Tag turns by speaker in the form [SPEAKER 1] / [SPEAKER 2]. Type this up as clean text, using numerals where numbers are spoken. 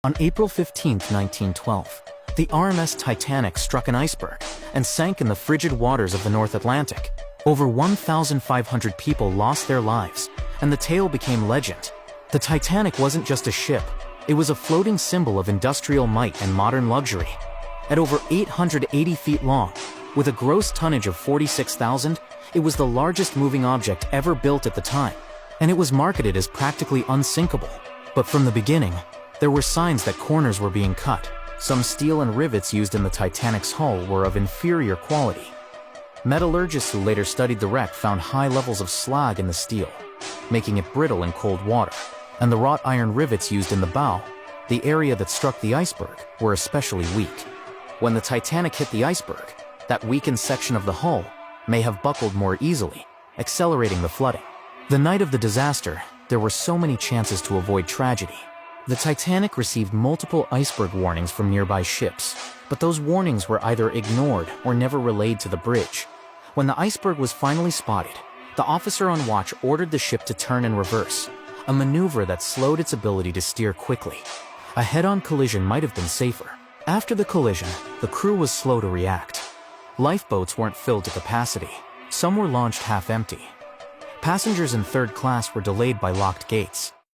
[SPEAKER 1] On April 15, 1912, the RMS Titanic struck an iceberg and sank in the frigid waters of the North Atlantic. Over 1,500 people lost their lives, and the tale became legend. The Titanic wasn't just a ship, it was a floating symbol of industrial might and modern luxury. At over 880 feet long, with a gross tonnage of 46,000, it was the largest moving object ever built at the time, and it was marketed as practically unsinkable. But from the beginning, there were signs that corners were being cut. Some steel and rivets used in the Titanic's hull were of inferior quality. Metallurgists who later studied the wreck found high levels of slag in the steel, making it brittle in cold water. And the wrought iron rivets used in the bow, the area that struck the iceberg, were especially weak. When the Titanic hit the iceberg, that weakened section of the hull may have buckled more easily, accelerating the flooding. The night of the disaster, there were so many chances to avoid tragedy. The Titanic received multiple iceberg warnings from nearby ships, but those warnings were either ignored or never relayed to the bridge. When the iceberg was finally spotted, the officer on watch ordered the ship to turn and reverse, a maneuver that slowed its ability to steer quickly. A head-on collision might have been safer. After the collision, the crew was slow to react. Lifeboats weren't filled to capacity. Some were launched half empty. Passengers in third class were delayed by locked gates.